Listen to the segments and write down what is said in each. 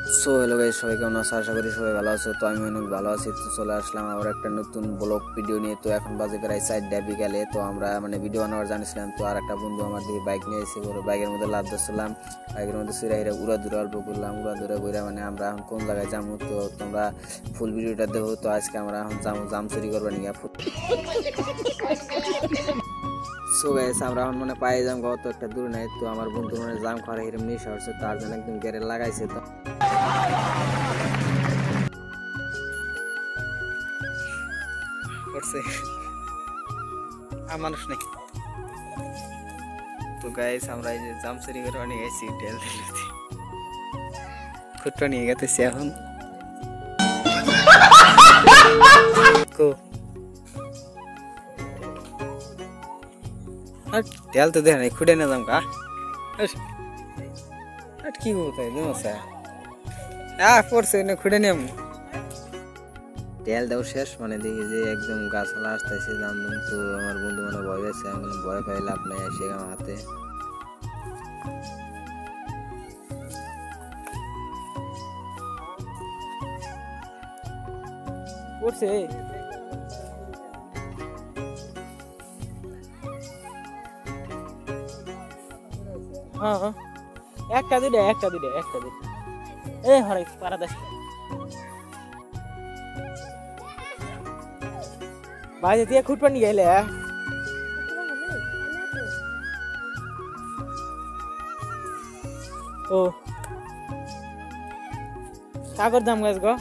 So hello guys, সবাই কেমন আছো? আশা করি সবাই ভালো আছো। তো আমি অনেক ভালো আছি। তো চলে আসলাম আবার একটা নতুন ব্লগ ভিডিও নিয়ে। তো এখন বাজে প্রায় 4টা বিকালে। তো আমরা ভিডিও বানাবার জানিছিলাম। তো আর একটা বন্ধু আমার দিকে বাইক নিয়ে এসে বাইকের মধ্যে লাভ ধরছিলাম, বাইকের মধ্যে সিরা হিরা উড়া দূরে অল্প করলাম, উড়া দূরে বইরা আমরা এখন কোন জায়গায় যাবো তো তোমরা ফুল ভিডিওটা দেখো। তো আজকে আমরা এখন যাবো জাম চুরি করবার নিয়ে। সো গাইস, আমরা এখন পায়ে যাম কত একটা দূর নাই। তো আমার বন্ধু জাম খাওয়ার হিরম নেশা হচ্ছে, তার জন্য একদম গেরে লাগাইছে। তো করছে আর মানুষ নেই। তো গাইস, আমরা এই যে জাম চুরি করে নিয়ে গেছি টেল খুঁটটা নিয়ে গেতেছি এখন। তেল তো দেখ নাই, খুঁটে না যাম কা কি কোথায় পড়ছে না, খুঁটে নেম তেল দাও শেষ। দেখি যে একদম গাছালা আসতেছে জানলাম। তো আমার বন্ধু ভয় পেয়েছে, আমি ভয় পাই লাভ নাই, এসে আমার হাতে পড়ছে। হ্যাঁ একটা দুইটা এ হরাই পারা দেশ বাজে দিয়ে খুঁট পানি গেলে ও কাগর দাম গাছ গো।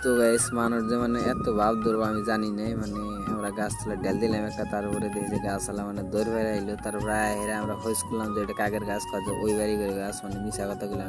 তো গাইস, মানুষ যে এত ভাব ধরবো আমি জানি নাই। আমরা গাছ তুলে ঢেল দিলাম একটা, তারপরে দেখি যে গাছ আলা দৌড় বেড়ে আইলো। তারপরে আমরা হইস করলাম যে এটা কাকের গাছ, ওই বাড়ি করে গাছ, মিশা কথা গুলো